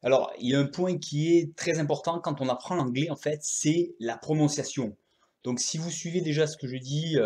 Alors, il y a un point qui est très important quand on apprend l'anglais, en fait, c'est la prononciation. Donc, si vous suivez déjà ce que je dis,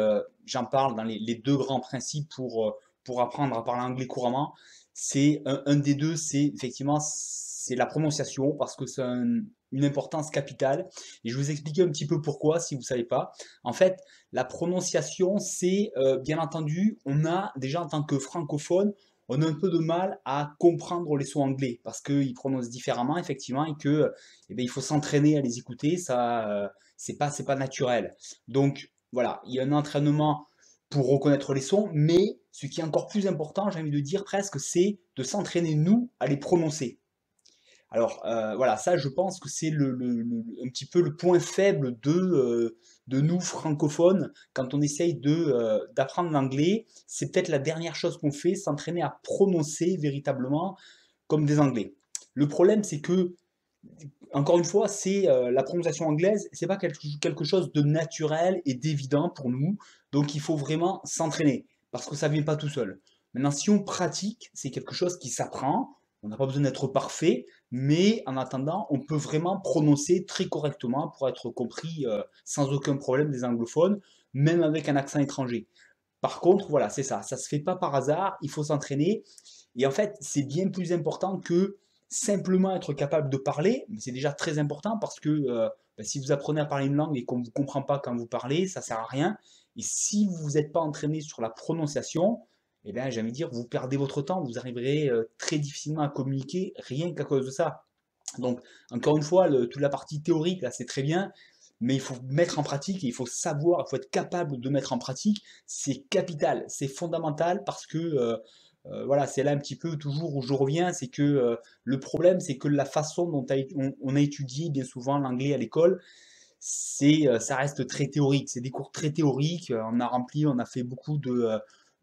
j'en parle dans les deux grands principes pour apprendre à parler anglais couramment. C'est un des deux, c'est effectivement c'est la prononciation parce que c'est une importance capitale. Et je vais vous expliquer un petit peu pourquoi, si vous ne savez pas. En fait, la prononciation, c'est bien entendu, on a déjà en tant que francophone, on a un peu de mal à comprendre les sons anglais parce qu'ils prononcent différemment, effectivement, et que eh bien, il faut s'entraîner à les écouter, ça, c'est pas naturel. Donc voilà, il y a un entraînement pour reconnaître les sons, mais ce qui est encore plus important, j'ai envie de dire presque, c'est de s'entraîner, nous, à les prononcer. Alors voilà, ça je pense que c'est un petit peu le point faible de nous francophones quand on essaye d'apprendre l'anglais. C'est peut-être la dernière chose qu'on fait, s'entraîner à prononcer véritablement comme des anglais. Le problème c'est que, encore une fois, c'est la prononciation anglaise, c'est pas quelque chose de naturel et d'évident pour nous, donc il faut vraiment s'entraîner, parce que ça vient pas tout seul. Maintenant, si on pratique, c'est quelque chose qui s'apprend, on n'a pas besoin d'être parfait, mais en attendant, on peut vraiment prononcer très correctement pour être compris sans aucun problème des anglophones, même avec un accent étranger. Par contre, voilà, c'est ça se fait pas par hasard, il faut s'entraîner. Et en fait, c'est bien plus important que simplement être capable de parler, mais c'est déjà très important parce que bah, si vous apprenez à parler une langue et qu'on ne vous comprend pas quand vous parlez, ça sert à rien. Et si vous n'êtes pas entraîné sur la prononciation, eh bien, j'ai envie de dire, vous perdez votre temps, vous arriverez très difficilement à communiquer rien qu'à cause de ça. Donc, encore une fois, toute la partie théorique, là, c'est très bien, mais il faut mettre en pratique et il faut savoir, il faut être capable de mettre en pratique. C'est capital, c'est fondamental parce que, voilà, c'est là un petit peu toujours où je reviens, c'est que le problème, c'est que la façon dont on a étudié bien souvent l'anglais à l'école, ça reste très théorique. C'est des cours très théoriques. On a rempli, on a fait beaucoup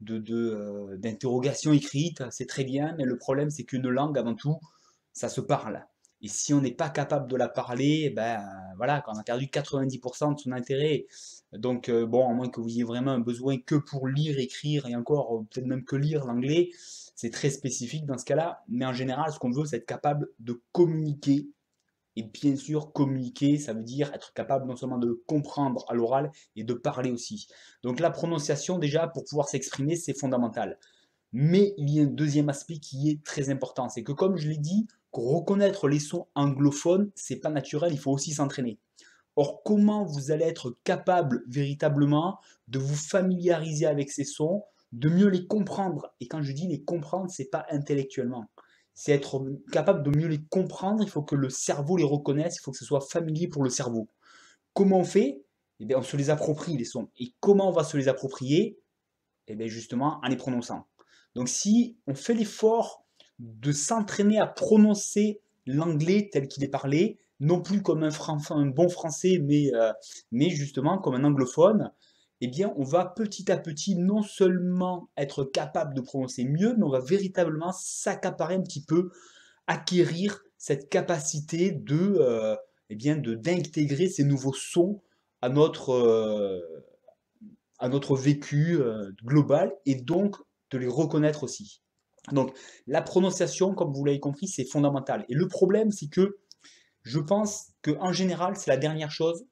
d'interrogations écrites. C'est très bien, mais le problème, c'est qu'une langue, avant tout, ça se parle. Et si on n'est pas capable de la parler, ben voilà, on a perdu 90% de son intérêt. Donc bon, à moins que vous ayez vraiment un besoin que pour lire, écrire, et encore peut-être même que lire l'anglais, c'est très spécifique dans ce cas-là. Mais en général, ce qu'on veut, c'est être capable de communiquer et bien sûr, communiquer, ça veut dire être capable non seulement de comprendre à l'oral et de parler aussi. Donc la prononciation, déjà, pour pouvoir s'exprimer, c'est fondamental. Mais il y a un deuxième aspect qui est très important, c'est que comme je l'ai dit, reconnaître les sons anglophones, c'est pas naturel, il faut aussi s'entraîner. Or, comment vous allez être capable véritablement de vous familiariser avec ces sons, de mieux les comprendre? Et quand je dis les comprendre, c'est pas intellectuellement. C'est être capable de mieux les comprendre, il faut que le cerveau les reconnaisse, il faut que ce soit familier pour le cerveau. Comment on fait? Eh bien, on se les approprie, les sons. Et comment on va se les approprier? Eh bien, justement, en les prononçant. Donc, si on fait l'effort de s'entraîner à prononcer l'anglais tel qu'il est parlé, non plus comme un bon français, mais justement comme un anglophone, eh bien, on va petit à petit non seulement être capable de prononcer mieux, mais on va véritablement s'accaparer un petit peu, acquérir cette capacité eh bien, d'intégrer ces nouveaux sons à à notre vécu global et donc de les reconnaître aussi. Donc la prononciation, comme vous l'avez compris, c'est fondamental. Et le problème, c'est que je pense qu'en général, c'est la dernière chose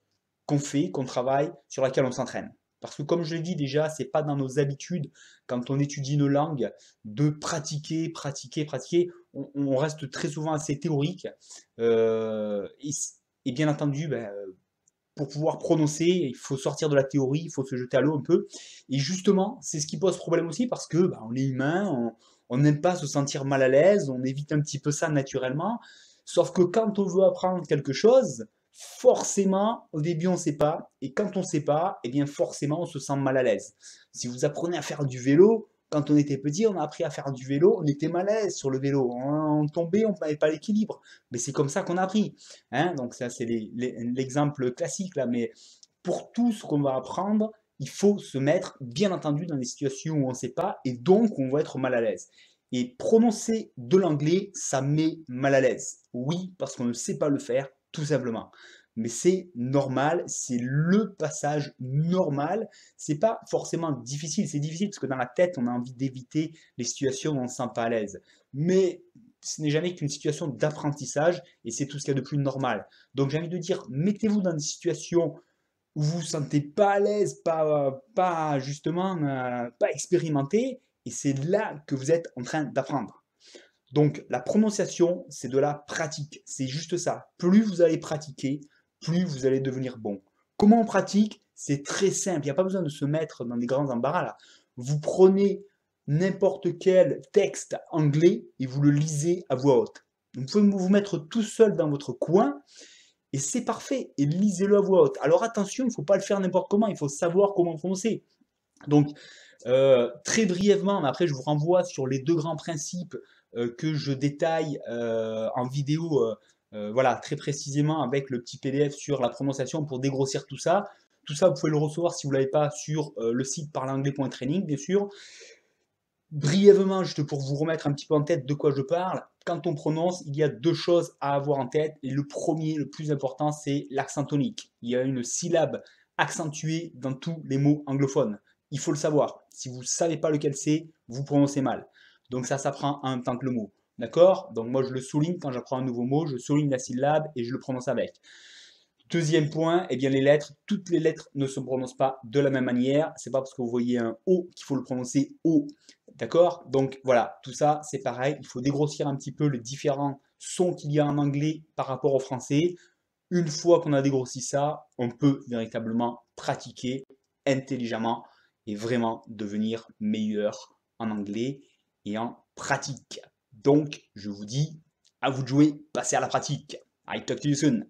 qu'on fait, qu'on travaille, sur laquelle on s'entraîne. Parce que comme je l'ai dit déjà, c'est pas dans nos habitudes, quand on étudie une langue, de pratiquer, pratiquer, pratiquer. On reste très souvent assez théorique. Et bien entendu, ben, pour pouvoir prononcer, il faut sortir de la théorie, il faut se jeter à l'eau un peu. Et justement, c'est ce qui pose problème aussi parce que bah, on est humain, on n'aime pas se sentir mal à l'aise, on évite un petit peu ça naturellement. Sauf que quand on veut apprendre quelque chose, forcément, au début on ne sait pas, et quand on ne sait pas, eh bien forcément on se sent mal à l'aise. Si vous apprenez à faire du vélo, quand on était petit, on a appris à faire du vélo, on était mal à l'aise sur le vélo, on tombait, on n'avait pas l'équilibre. Mais c'est comme ça qu'on a appris. Hein, donc ça, c'est l'exemple classique là. Mais pour tout ce qu'on va apprendre, il faut se mettre, bien entendu, dans des situations où on ne sait pas et donc on va être mal à l'aise. Et prononcer de l'anglais, ça met mal à l'aise. Oui, parce qu'on ne sait pas le faire, tout simplement. Mais c'est normal, c'est le passage normal. C'est pas forcément difficile. C'est difficile parce que dans la tête, on a envie d'éviter les situations où on ne se sent pas à l'aise. Mais ce n'est jamais qu'une situation d'apprentissage et c'est tout ce qu'il y a de plus normal. Donc j'ai envie de dire, mettez-vous dans des situations où vous vous sentez pas à l'aise, pas justement, pas expérimenté, et c'est là que vous êtes en train d'apprendre. Donc la prononciation, c'est de la pratique, c'est juste ça. Plus vous allez pratiquer, plus vous allez devenir bon. Comment on pratique? C'est très simple, il n'y a pas besoin de se mettre dans des grands embarras là. Vous prenez n'importe quel texte anglais et vous le lisez à voix haute. Vous pouvez vous mettre tout seul dans votre coin et c'est parfait, et lisez-le à voix haute. Alors attention, il ne faut pas le faire n'importe comment, il faut savoir comment prononcer. Donc, très brièvement, mais après je vous renvoie sur les deux grands principes que je détaille en vidéo, voilà, très précisément avec le petit PDF sur la prononciation pour dégrossir tout ça. Tout ça, vous pouvez le recevoir si vous ne l'avez pas sur le site parleanglais.training, bien sûr. Brièvement, juste pour vous remettre un petit peu en tête de quoi je parle, quand on prononce, il y a deux choses à avoir en tête. Et le premier, le plus important, c'est l'accent tonique. Il y a une syllabe accentuée dans tous les mots anglophones. Il faut le savoir. Si vous ne savez pas lequel c'est, vous prononcez mal. Donc ça s'apprend en même temps que le mot. D'accord? Donc moi, je le souligne quand j'apprends un nouveau mot, je souligne la syllabe et je le prononce avec. Deuxième point, eh bien les lettres, toutes les lettres ne se prononcent pas de la même manière. C'est pas parce que vous voyez un O qu'il faut le prononcer O. D'accord? Donc voilà, tout ça c'est pareil. Il faut dégrossir un petit peu les différents sons qu'il y a en anglais par rapport au français. Une fois qu'on a dégrossi ça, on peut véritablement pratiquer intelligemment et vraiment devenir meilleur en anglais et en pratique. Donc je vous dis, à vous de jouer, passez à la pratique. I talk to you soon.